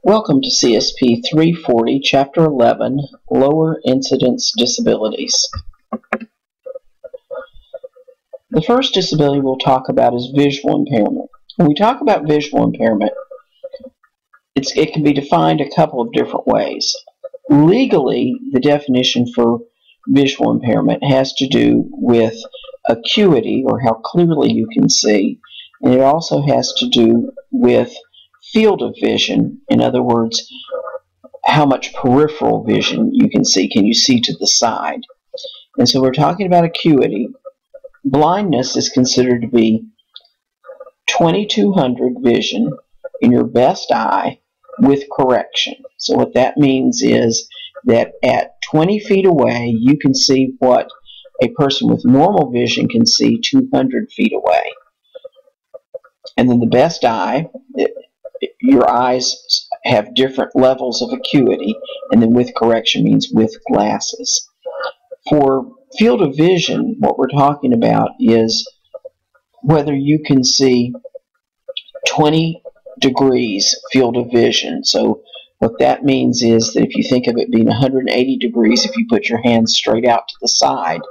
Welcome to CSP 340, Chapter 11, Lower Incidence Disabilities. The first disability we'll talk about is visual impairment. When we talk about visual impairment, it can be defined a couple of different ways. Legally, the definition for visual impairment has to do with acuity, or how clearly you can see, and it also has to do with field of vision. In other words, how much peripheral vision you can see. Can you see to the side? And so we're talking about acuity. Blindness is considered to be 2200 vision in your best eye with correction. So what that means is that at 20 feet away, you can see what a person with normal vision can see 200 feet away. And then the best eye, your eyes have different levels of acuity, and then with correction means with glasses. For field of vision, what we're talking about is whether you can see 20 degrees field of vision. So what that means is that if you think of it being 180 degrees, if you put your hands straight out to the side,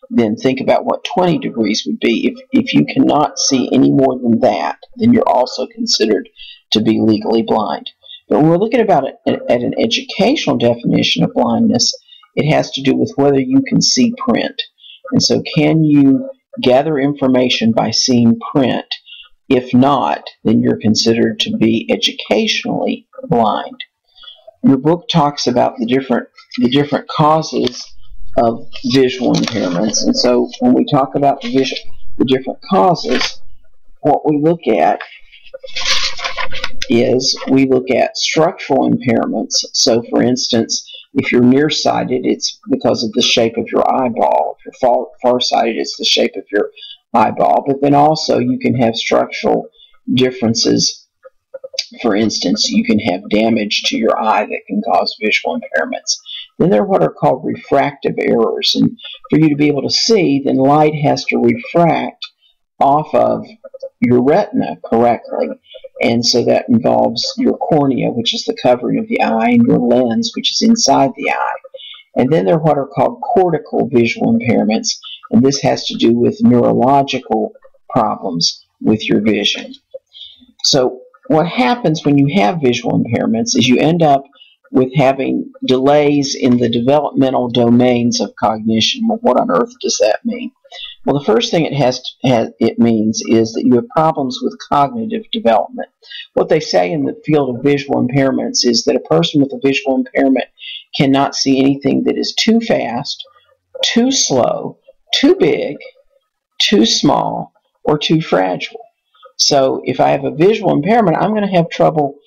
then think about what 20 degrees would be. If you cannot see any more than that, then you're also considered to be legally blind. But when we're looking about it at an educational definition of blindness, it has to do with whether you can see print. And so can you gather information by seeing print? If not, then you're considered to be educationally blind. Your book talks about the different causes of visual impairments, and so when we talk about the different causes, what we look at is we look at structural impairments. So for instance, if you're nearsighted, it's because of the shape of your eyeball. If you're farsighted, it's the shape of your eyeball. But then also you can have structural differences. For instance, you can have damage to your eye that can cause visual impairments. Then there are what are called refractive errors. And for you to be able to see, then light has to refract off of your retina correctly. And so that involves your cornea, which is the covering of the eye, and your lens, which is inside the eye. And then there are what are called cortical visual impairments, and this has to do with neurological problems with your vision. So what happens when you have visual impairments is you end up with having delays in the developmental domains of cognition. Well, what on earth does that mean? Well, the first thing it means is that you have problems with cognitive development. What they say in the field of visual impairments is that a person with a visual impairment cannot see anything that is too fast, too slow, too big, too small, or too fragile. So if I have a visual impairment, I'm going to have trouble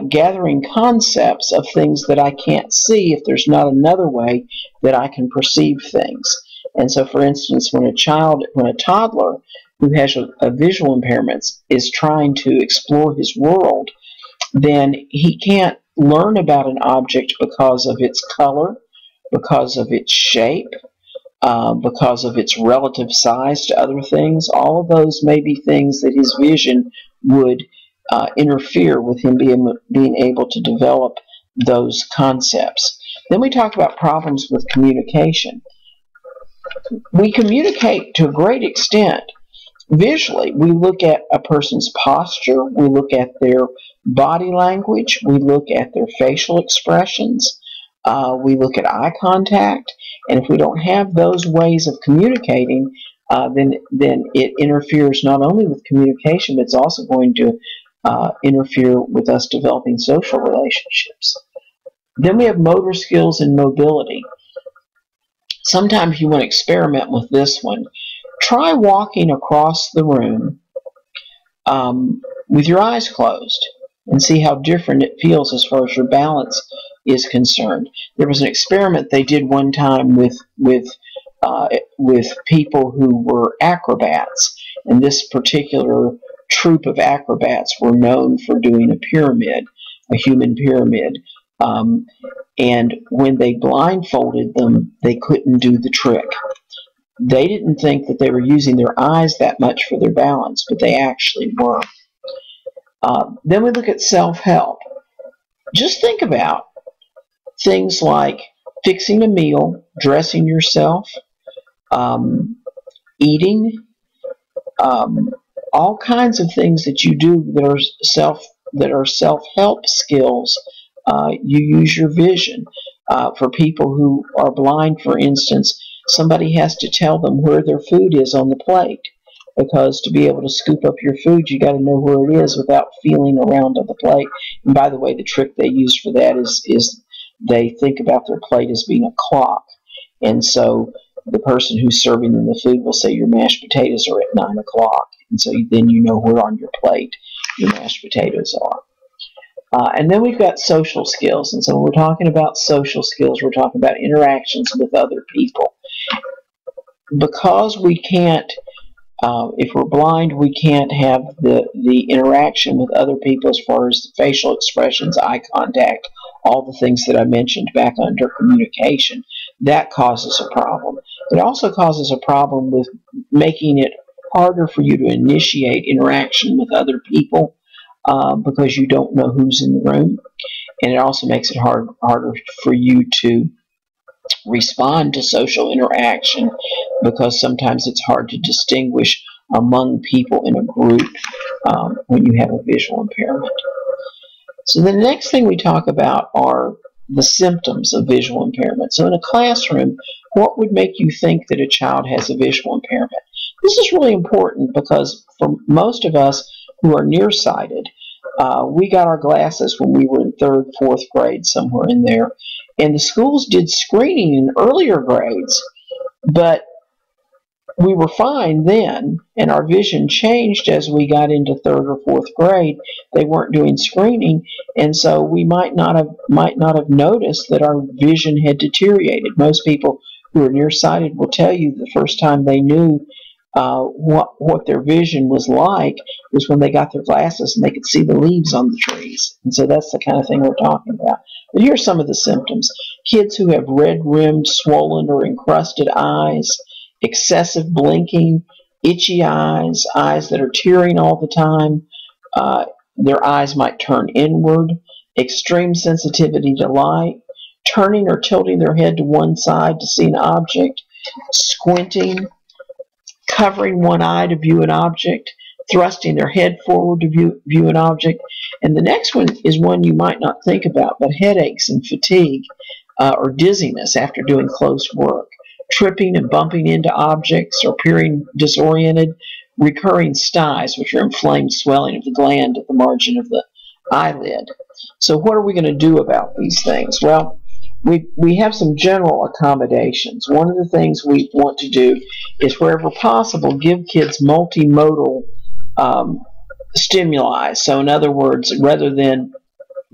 gathering concepts of things that I can't see if there's not another way that I can perceive things. And so, for instance, when a toddler who has a visual impairment is trying to explore his world, then he can't learn about an object because of its color, because of its shape, because of its relative size to other things. All of those may be things that his vision would interfere with him being able to develop those concepts. Then we talk about problems with communication. We communicate to a great extent visually. We look at a person's posture, we look at their body language, we look at their facial expressions, we look at eye contact, and if we don't have those ways of communicating, then it interferes not only with communication, but it's also going to interfere with us developing social relationships. Then we have motor skills and mobility. Sometimes you want to experiment with this one. Try walking across the room with your eyes closed and see how different it feels as far as your balance is concerned. There was an experiment they did one time with people who were acrobats, and this particular troupe of acrobats were known for doing a pyramid, a human pyramid. And when they blindfolded them, they couldn't do the trick. They didn't think that they were using their eyes that much for their balance, but they actually were. Then we look at self-help. Just think about things like fixing a meal, dressing yourself, eating, all kinds of things that you do that are self-help skills. You use your vision. For people who are blind, for instance, somebody has to tell them where their food is on the plate, because to be able to scoop up your food, you got to know where it is without feeling around on the plate. And by the way, the trick they use for that is they think about their plate as being a clock, and so the person who's serving them the food will say your mashed potatoes are at 9 o'clock, and so then you know where on your plate your mashed potatoes are. And then we've got social skills, and so when we're talking about social skills, we're talking about interactions with other people. Because we can't, if we're blind, we can't have the interaction with other people as far as facial expressions, eye contact, all the things that I mentioned back under communication. That causes a problem. It also causes a problem with making it harder for you to initiate interaction with other people because you don't know who's in the room. And it also makes it harder for you to respond to social interaction, because sometimes it's hard to distinguish among people in a group when you have a visual impairment. So the next thing we talk about are the symptoms of visual impairment. So in a classroom, what would make you think that a child has a visual impairment? This is really important because for most of us who are nearsighted, we got our glasses when we were in 3rd, 4th grade, somewhere in there. And the schools did screening in earlier grades, but we were fine then, and our vision changed as we got into 3rd or 4th grade. They weren't doing screening, and so we might not have noticed that our vision had deteriorated. Most people who are nearsighted will tell you the first time they knew what their vision was like was when they got their glasses and they could see the leaves on the trees. And so that's the kind of thing we're talking about. But here are some of the symptoms. Kids who have red-rimmed, swollen, or encrusted eyes, excessive blinking, itchy eyes, eyes that are tearing all the time. Their eyes might turn inward, extreme sensitivity to light, turning or tilting their head to one side to see an object, squinting, covering one eye to view an object, thrusting their head forward to view an object. And the next one is one you might not think about, but headaches and fatigue or dizziness after doing close work, tripping and bumping into objects or appearing disoriented, recurring styes, which are inflamed swelling of the gland at the margin of the eyelid. So what are we going to do about these things? Well, we have some general accommodations. One of the things we want to do is, wherever possible, give kids multimodal stimuli. So in other words, rather than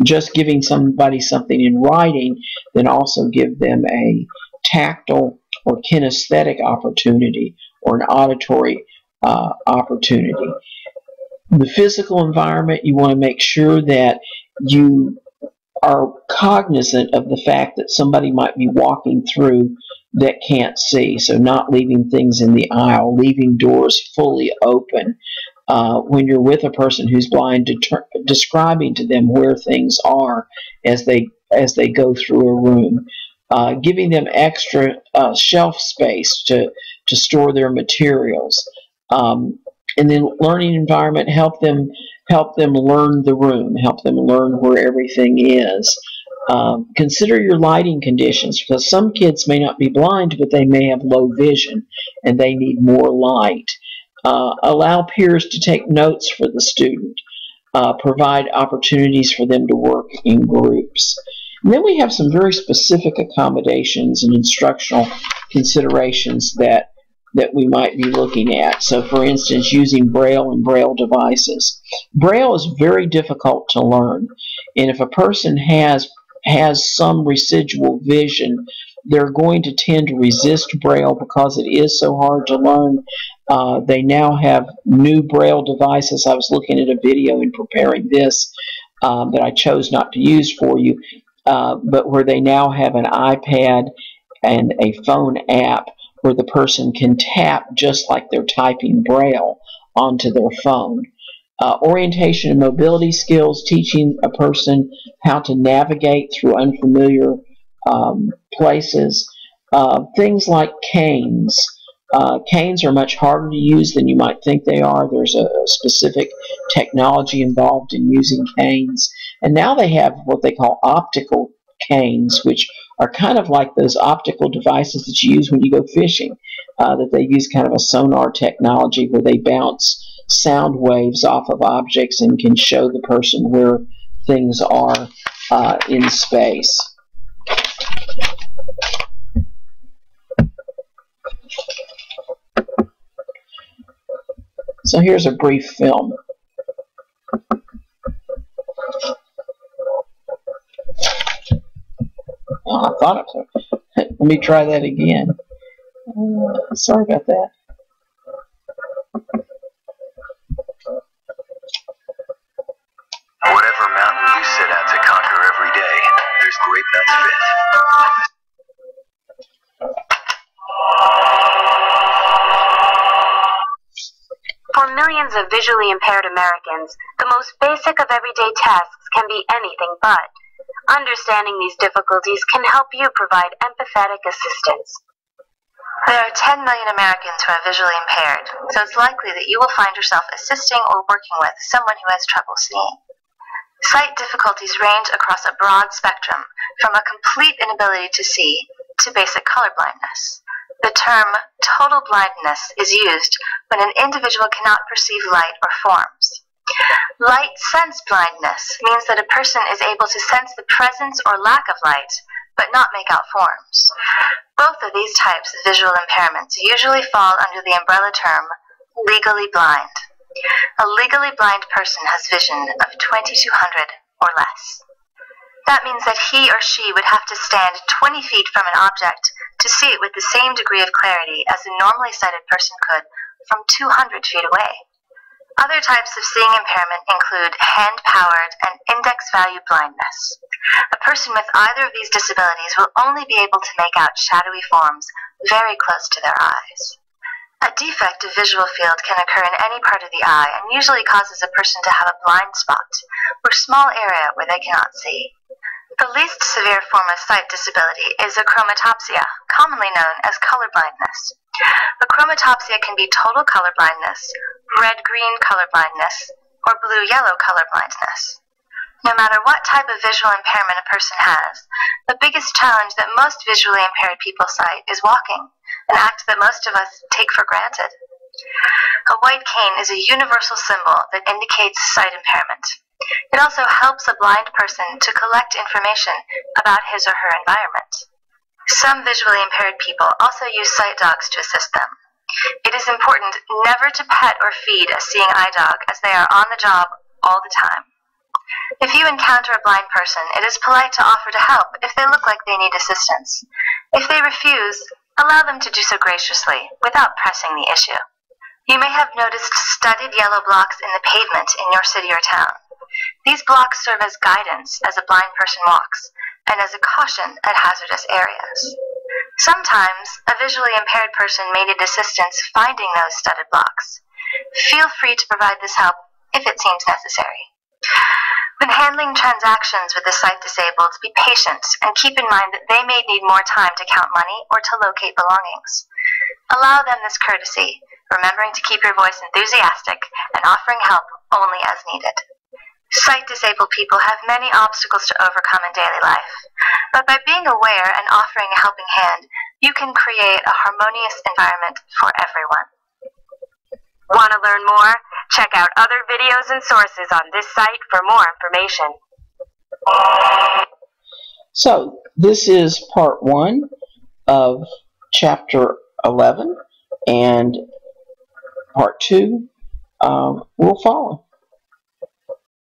just giving somebody something in writing, then also give them a tactile or kinesthetic opportunity or an auditory opportunity. The physical environment, you want to make sure that you are cognizant of the fact that somebody might be walking through that can't see, so not leaving things in the aisle, leaving doors fully open. When you're with a person who's blind, describing to them where things are as they go through a room, giving them extra shelf space to store their materials, and then learning environment, help them learn the room, help them learn where everything is. Consider your lighting conditions, because some kids may not be blind, but they may have low vision and they need more light. Allow peers to take notes for the student. Provide opportunities for them to work in groups. And then we have some very specific accommodations and instructional considerations that we might be looking at. So for instance, using Braille and Braille devices. Braille is very difficult to learn, and if a person has some residual vision, they're going to tend to resist Braille because it is so hard to learn. They now have new Braille devices. I was looking at a video in preparing this that I chose not to use for you, but where they now have an iPad and a phone app where the person can tap just like they're typing Braille onto their phone. Orientation and mobility skills, teaching a person how to navigate through unfamiliar places. Things like canes. Canes are much harder to use than you might think they are. There's a specific technology involved in using canes. And now they have what they call optical canes, which are kind of like those optical devices that you use when you go fishing, that they use kind of a sonar technology where they bounce sound waves off of objects and can show the person where things are in space. So here's a brief film. Oh, I thought it was. Let me try that again. Sorry about that. Whatever mountain you set out to conquer every day, there's grape nuts fit. For millions of visually impaired Americans, the most basic of everyday tasks can be anything but. Understanding these difficulties can help you provide empathetic assistance. There are 10 million Americans who are visually impaired, so it's likely that you will find yourself assisting or working with someone who has trouble seeing. Sight difficulties range across a broad spectrum, from a complete inability to see to basic colorblindness. The term total blindness is used when an individual cannot perceive light or forms. Light sense blindness means that a person is able to sense the presence or lack of light, but not make out forms. Both of these types of visual impairments usually fall under the umbrella term legally blind. A legally blind person has vision of 2200 or less. That means that he or she would have to stand 20 feet from an object to see it with the same degree of clarity as a normally sighted person could from 200 feet away. Other types of seeing impairment include hand-powered and index value blindness. A person with either of these disabilities will only be able to make out shadowy forms very close to their eyes. A defective visual field can occur in any part of the eye and usually causes a person to have a blind spot, or small area where they cannot see. The least severe form of sight disability is achromatopsia, commonly known as colorblindness. Achromatopsia can be total colorblindness, red-green colorblindness, or blue-yellow colorblindness. No matter what type of visual impairment a person has, the biggest challenge that most visually impaired people cite is walking, an act that most of us take for granted. A white cane is a universal symbol that indicates sight impairment. It also helps a blind person to collect information about his or her environment. Some visually impaired people also use sight dogs to assist them. It is important never to pet or feed a seeing eye dog, as they are on the job all the time. If you encounter a blind person, it is polite to offer to help if they look like they need assistance. If they refuse, allow them to do so graciously, without pressing the issue. You may have noticed studded yellow blocks in the pavement in your city or town. These blocks serve as guidance as a blind person walks, and as a caution at hazardous areas. Sometimes, a visually impaired person may need assistance finding those studded blocks. Feel free to provide this help if it seems necessary. When handling transactions with the sight disabled, be patient and keep in mind that they may need more time to count money or to locate belongings. Allow them this courtesy, remembering to keep your voice enthusiastic and offering help only as needed. Sight-disabled people have many obstacles to overcome in daily life, but by being aware and offering a helping hand, you can create a harmonious environment for everyone. Want to learn more? Check out other videos and sources on this site for more information. So, this is part 1 of chapter 11, and part 2 will follow.